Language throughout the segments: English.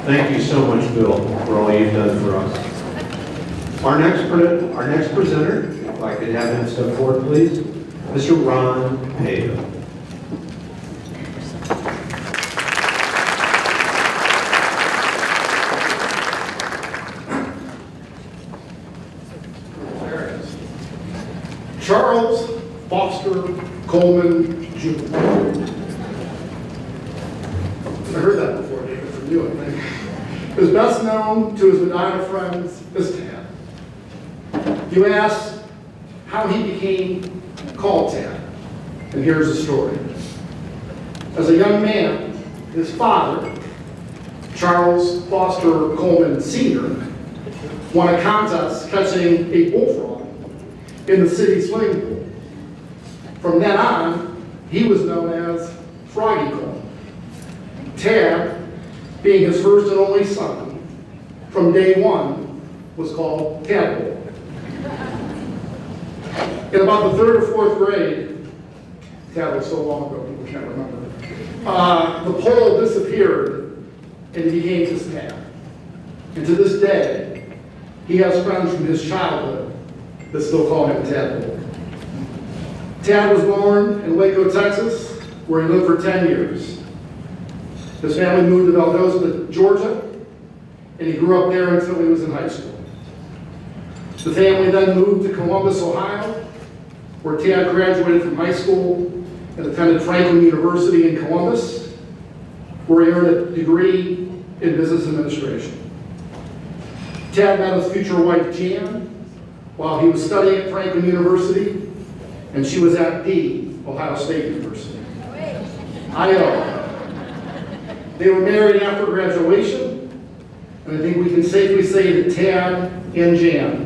Thank you so much, Bill, for all you've done for us. Our next presenter, if I could have him step forward, please. Mr. Ron Payo. Charles Foster Coleman Jr. I heard that before, David, from you, I think. Is best known to his Medina friends as Tad. You ask how he became called Tad, and here's the story. As a young man, his father, Charles Foster Coleman Sr., won a contest catching a bullfrog in the city swimming pool. From then on, he was known as Froggy Coleman. Tad, being his first and only son, from day one, was called Tadpole. In about the 3rd or 4th grade, Tad was so long ago, people can't remember, the pole disappeared and he became just Tad. And to this day, he has friends from his childhood that still call him Tadpole. Tad was born in Waco, Texas, where he lived for 10 years. His family moved to Valdosta, Georgia, and he grew up there until he was in high school. The family then moved to Columbus, Ohio, where Tad graduated from high school and attended Franklin University in Columbus, where he earned a degree in business administration. Tad met his future wife, Jan, while he was studying at Franklin University, and she was at the Ohio State University. They were married after graduation, and I think we can safely say that Tad and Jan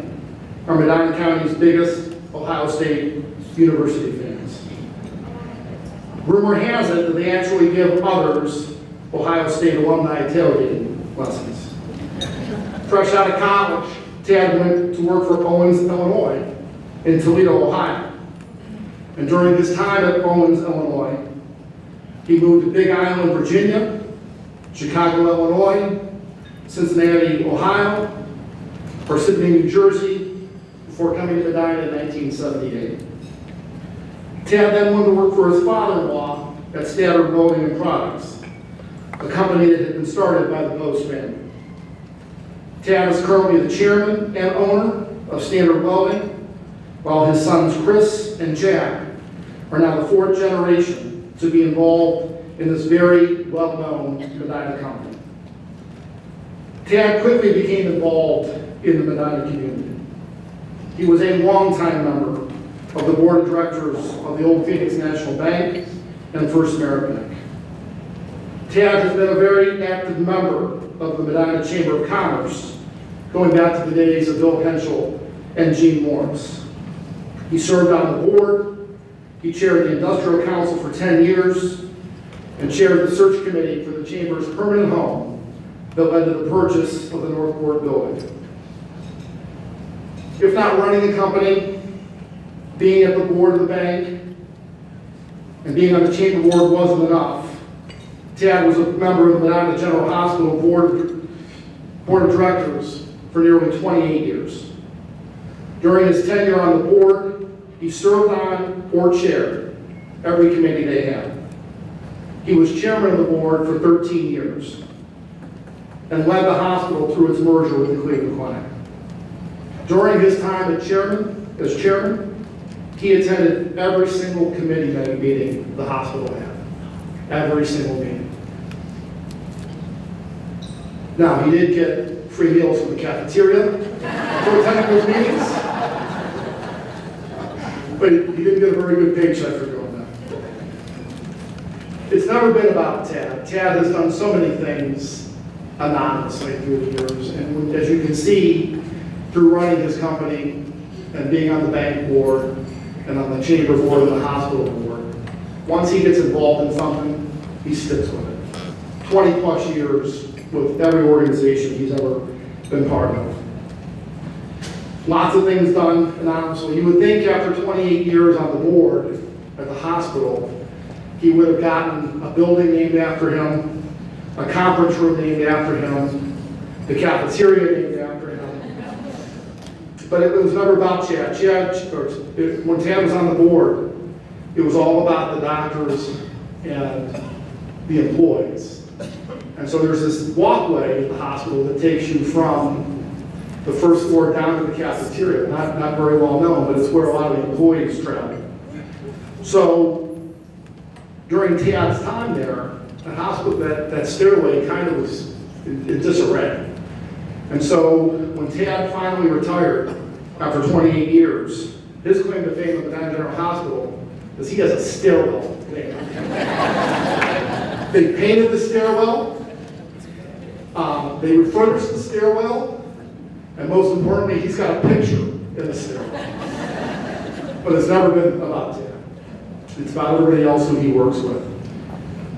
are Medina County's biggest Ohio State University fans. Rumor has it that they actually give others Ohio State alumni tailgating lessons. Fresh out of college, Tad went to work for Owens, Illinois, in Toledo, Ohio. And during his time at Owens, Illinois, he moved to Big Island, Virginia, Chicago, Illinois, Cincinnati, Ohio, Parsippany, New Jersey, before coming to Medina in 1978. Tad then went to work for his father-in-law at Standard Building and Products, a company that had been started by the Post family. Tad is currently the chairman and owner of Standard Building, while his sons Chris and Jack are now the 4th generation to be involved in this very well-known Medina company. Tad quickly became involved in the Medina community. He was a longtime member of the board of directors of the Old Phoenix National Bank and First American Bank. Tad has been a very active member of the Medina Chamber of Commerce, going back to the days of Bill Henschel and Gene Morris. He served on the board, he chaired the Industrial Council for 10 years, and chaired the search committee for the Chamber's permanent home that led to the purchase of the North Court building. If not running the company, being at the board of the bank, and being on the Chamber board wasn't enough, Tad was a member of the Medina General Hospital board of directors for nearly 28 years. During his tenure on the board, he served on or chaired every committee they had. He was chairman of the board for 13 years and led the hospital through its merger with the Cleveland Clinic. During his time as chairman, he attended every single committee meeting the hospital had. Every single meeting. Now, he did get free meals from the cafeteria for attending those meetings, but he didn't get a very good paycheck for doing that. It's never been about Tad. Tad has done so many things anonymously through the years, and as you can see, through running his company and being on the bank board and on the chamber board and the hospital board, once he gets involved in something, he sticks with it. 20 plus years with every organization he's ever been part of. Lots of things done anonymously. You would think after 28 years on the board at the hospital, he would have gotten a building named after him, a conference room named after him, the cafeteria named after him. But it was never about Chad. When Tad was on the board, it was all about the doctors and the employees. And so there's this walkway at the hospital that takes you from the first floor down to the cafeteria. Not very well known, but it's where a lot of the employees travel. So during Tad's time there, the hospital, that stairway kind of was in disarray. And so when Tad finally retired after 28 years, his claim to fame at Medina General Hospital is he has a stairwell named after him. They painted the stairwell, they refurbished the stairwell, and most importantly, he's got a picture in the stairwell. But it's never been about Tad. It's about everybody else who he works with.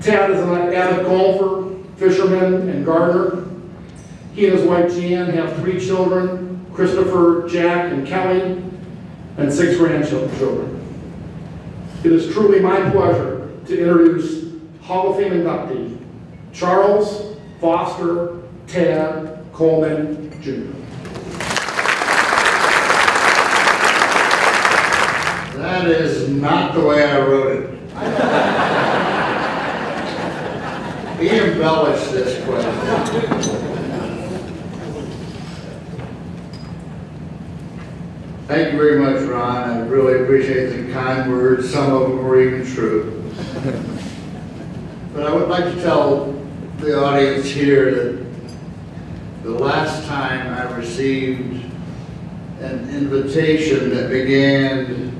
Tad is an avid golfer, fisherman, and gardener. He and his wife Jan have 3 children, Christopher, Jack, and Kelly, and 6 grandchildren. It is truly my pleasure to introduce Hall of Fame inductee, Charles Foster Tad Coleman, Jr. That is not the way I wrote it. He embellished this question. Thank you very much, Ron. I really appreciate the kind words. Some of them were even true. But I would like to tell the audience here that the last time I received an invitation that began,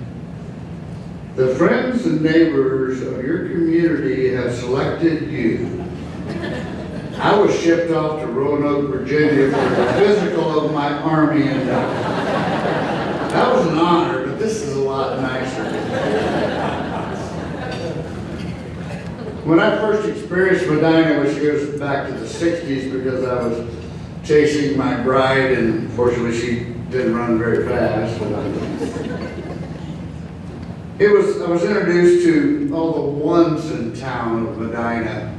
"The friends and neighbors of your community have selected you," I was shipped off to Roanoke, Virginia for the physical of my Army induction. That was an honor, but this is a lot nicer. When I first experienced Medina, which goes back to the 60s because I was chasing my bride, and unfortunately she didn't run very fast. I was introduced to all the ones in town of Medina.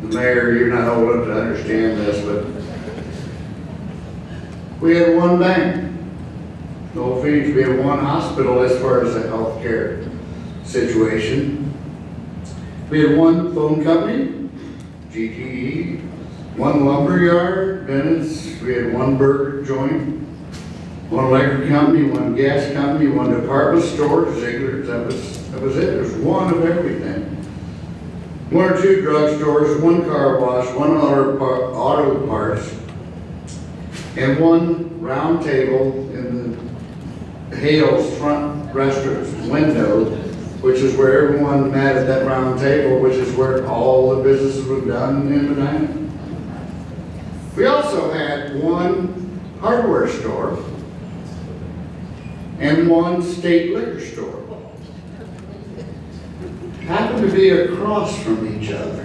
The mayor, you're not old enough to understand this, but we had one bank. No Phoenix, we had one hospital as far as the healthcare situation. We had one phone company, GTE, one lumber yard, Bennett's, we had one burger joint, one electric company, one gas company, one department store, Ziegler's, that was it. There was one of everything. 1 or 2 drugstores, 1 car wash, 1 auto parts, and 1 round table in the Hale's front restaurant's window, which is where everyone met at that round table, which is where all the businesses were done in Medina. We also had 1 hardware store and 1 state liquor store. Happened to be across from each other.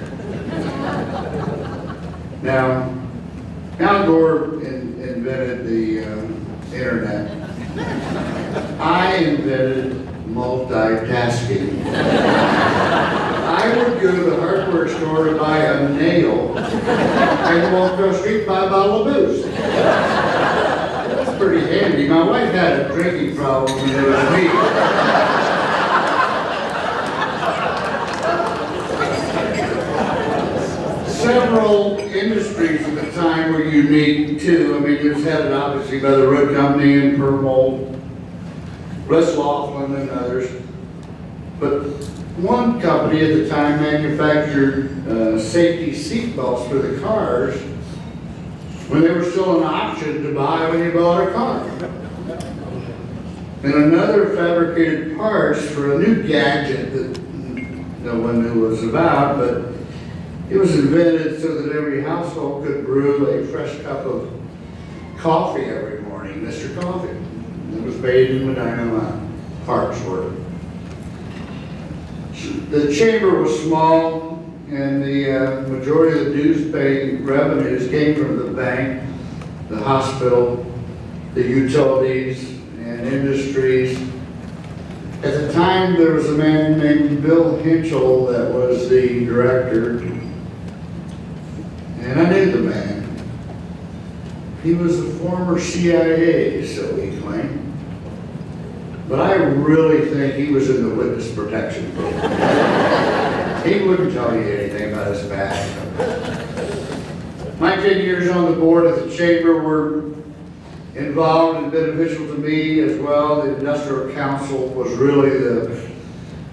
Now, Al Gore invented the internet. I invented multitasking. I would go to the hardware store to buy a nail and walk across the street and buy a bottle of booze. That's pretty handy. My wife had a drinking problem when it was me. Several industries at the time were unique too. I mean, it was headed obviously by the Road Company and Permold, West Laughlin and others. But one company at the time manufactured safety seat belts for the cars when they were still an option to buy when you bought a car. And another fabricated parts for a new gadget that no one knew what it was about, but it was invented so that every household could brew a fresh cup of coffee every morning, Mr. Coffee. It was made in Medina, parts were. The chamber was small, and the majority of the dues-paying revenues came from the bank, the hospital, the utilities, and industries. At the time, there was a man named Bill Hinchell that was the director. And I knew the man. He was a former CIA, so he claimed. But I really think he was in the witness protection program. He wouldn't tell you anything about his past. My 10 years on the board of the chamber were involved and beneficial to me as well. The industrial council was really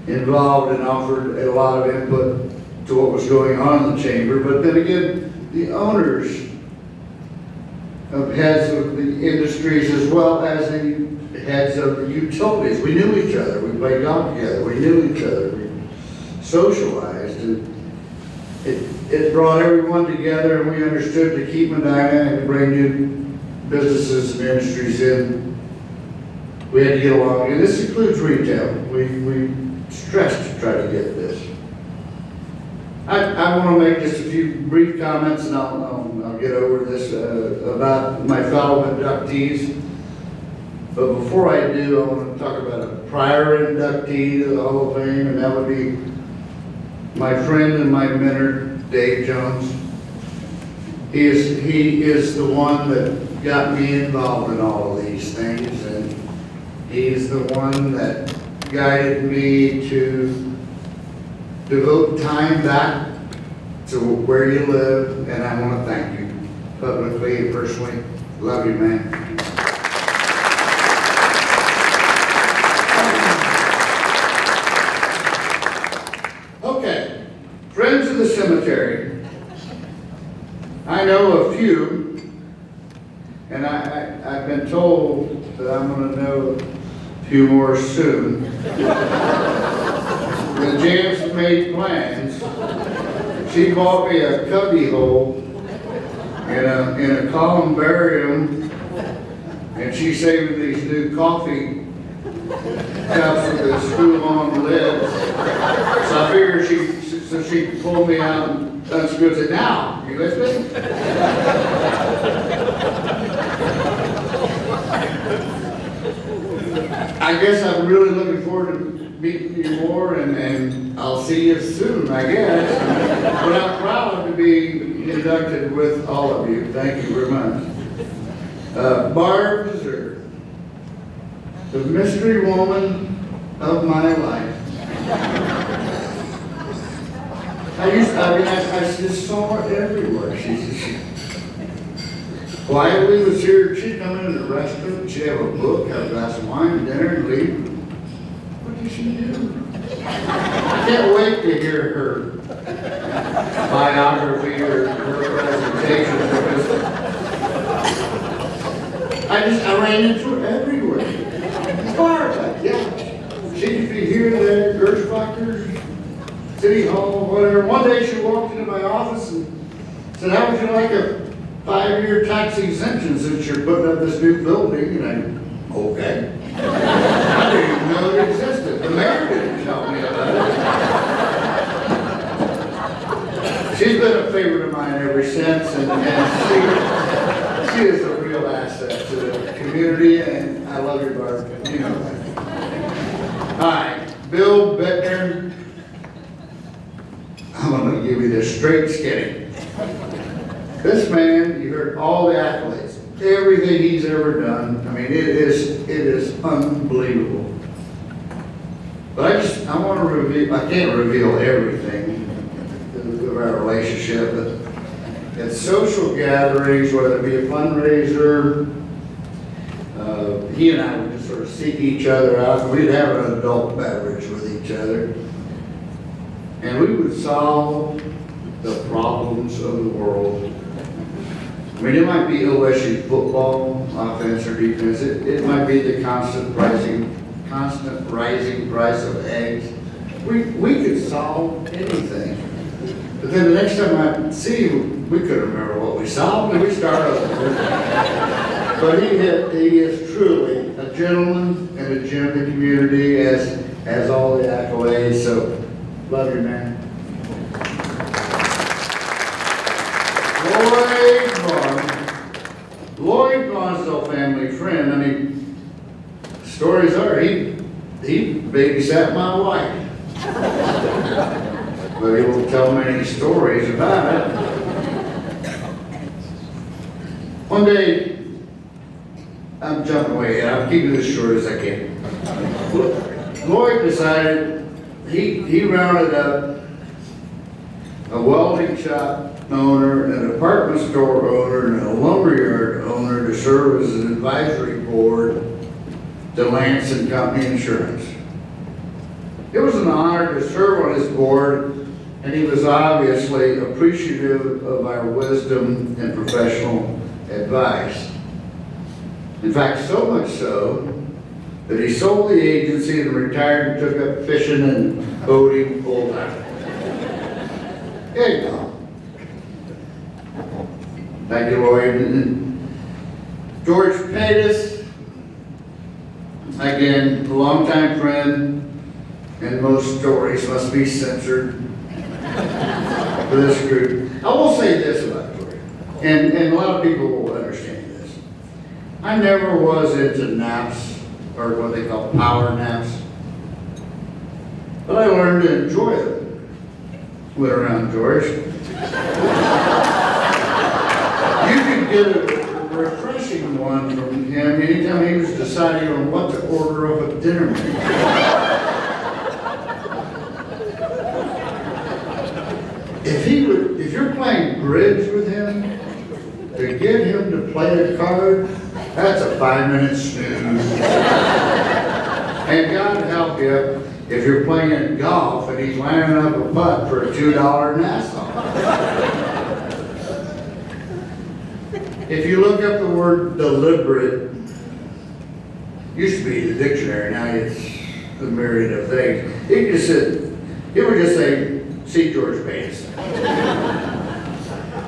involved and offered a lot of input to what was going on in the chamber. But then again, the owners of heads of the industries as well as the heads of the utilities. We knew each other. We played golf together. We knew each other. We socialized. And it brought everyone together, and we understood to keep Medina and to bring new businesses and industries in. We had to get along. And this includes retail. We stressed to try to get this. I want to make just a few brief comments, and I'll get over this about my fellow inductees. But before I do, I want to talk about a prior inductee to the Hall of Fame, and that would be my friend and my mentor, Dave Jones. He is the one that got me involved in all of these things, and he's the one that guided me to devote time back to where you live, and I want to thank you publicly and personally. Love you, man. Okay, friends of the cemetery. I know a few, and I've been told that I'm going to know a few more soon. When James made plans, she bought me a cubby hole in a columbarium, and she saved me these new coffee cups with the screw-on lids. So I figured she pulled me out and unscrewed it. Now, you listening? I guess I'm really looking forward to meeting you more, and I'll see you soon, I guess. But I'm proud to be inducted with all of you. Thank you very much. Barb Deserve, the mystery woman of my life. I just saw her everywhere. She quietly was here. She'd come into the restaurant, she'd have a book, have a glass of wine, dinner, and leave. What did she do? I can't wait to hear her biography or her presentation, because I ran into her everywhere. Barb, yeah. She could be here, there, Gershbacher, City Hall, whatever. One day she walked into my office and said, "How would you like a 5-year tax exemption since you're putting up this new building?" And I, okay. I didn't even know it existed. The mayor didn't tell me about it. She's been a favorite of mine ever since, and she is a real asset to the community, and I love you, Barb. You know that. All right, Bill Bettner. I'm going to give you this straight skinny. This man, you heard all the accolades, everything he's ever done. I mean, it is unbelievable. But I want to reveal, I can't reveal everything of our relationship, but at social gatherings, whether it be a fundraiser, he and I would just sort of seek each other out. We'd have an adult beverage with each other. And we would solve the problems of the world. I mean, it might be OSU football, offense or defense. It might be the constant rising price of eggs. We could solve anything. But then the next time I see you, we couldn't remember what we solved, and we start over. But he is truly a gentleman and a gem in the community, as all the accolades. So, love you, man. Lloyd Bonsall family friend. I mean, stories are he babysat my wife, but he won't tell many stories about it. One day, I'm jumping way ahead, I'm keeping this short as I can. Lloyd decided, he rounded up a welding shop owner, an apartment store owner, and a lumberyard owner to serve as an advisory board to Lance and Company Insurance. It was an honor to serve on his board, and he was obviously appreciative of our wisdom and professional advice. In fact, so much so that he sold the agency and retired and took up fishing and boating full time. There you go. Thank you, Lloyd. And George Pettis, again, a longtime friend, and most stories must be censored for this group. I will say this about George, and a lot of people will understand this. I never was into naps, or what they call power naps, but I learned to enjoy them. Went around George. You could get a refreshing one from him anytime he was deciding on what to order of a dinner menu. If you're playing bridge with him, to get him to play a card, that's a 5-minute snooze. And God help you if you're playing golf and he's lining up a putt for a $2 Nassau. If you look up the word deliberate, used to be in the dictionary, now it's the myriad of things. It would just say, see George Bates.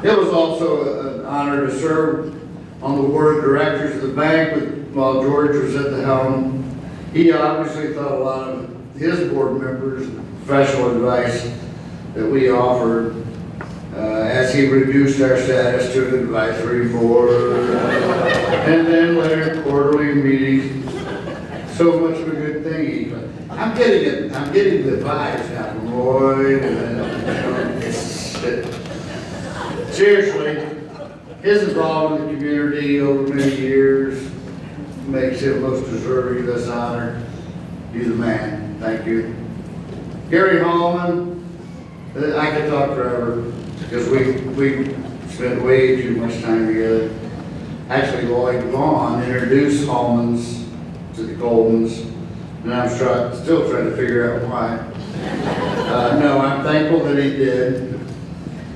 It was also an honor to serve on the board of directors of the bank while George was at the helm. He obviously thought a lot of his board members, professional advice that we offered as he reduced our status to an advisory board, and then later quarterly meetings. So much of a good thing. I'm getting the vibes now from Lloyd, seriously, his involvement in the community over many years makes him most deserving of this honor. He's a man. Thank you. Gary Hallman, I could talk forever because we spent way too much time together. Actually, Lloyd Vaughn introduced Hallman's to the Colemans, and I'm still trying to figure out why. No, I'm thankful that he did.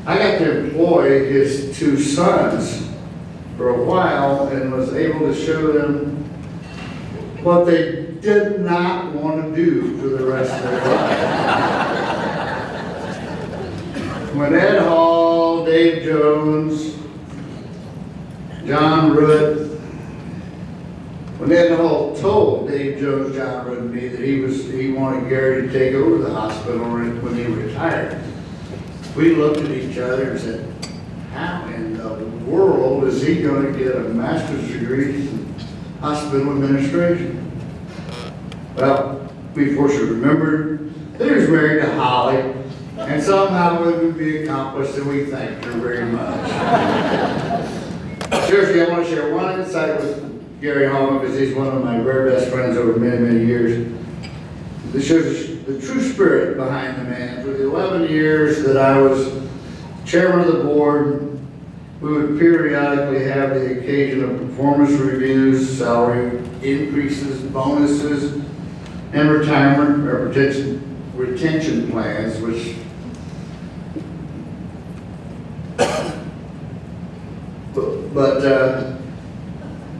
I got to employ his 2 sons for a while and was able to show them what they did not want to do for the rest of their life. When Ed Hall, Dave Jones, John Root, when Ed Hall told Dave Jones, John Root, and me that he wanted Gary to take over the hospital when he retired, we looked at each other and said, how in the world is he going to get a master's degree in hospital administration? Well, we fortunately remembered that he was married to Holly, and somehow it would be accomplished, and we thanked her very much. Seriously, I want to share one insight with Gary Hallman because he's one of my very best friends over many, many years. This shows the true spirit behind the man. For the 11 years that I was chairman of the board, we would periodically have the occasion of performance reviews, salary increases, bonuses, and retirement or retention plans, which but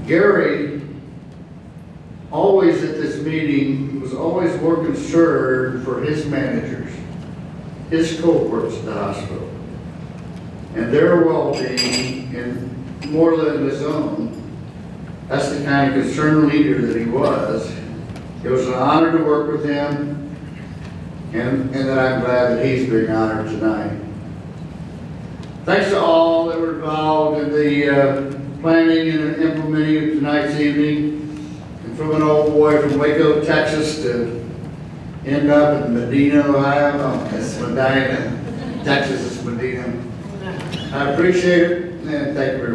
Gary, always at this meeting, was always more concerned for his managers, his cohorts at the hospital, and their well-being, and more than his own. That's the kind of concerned leader that he was. It was an honor to work with him, and that I'm glad that he's being honored tonight. Thanks to all that were involved in the planning and implementing of tonight's evening. And from an old boy from Waco, Texas to end up in Medina, Ohio. Oh, it's Medina. Texas is Medina. I appreciate it, and thank you very much.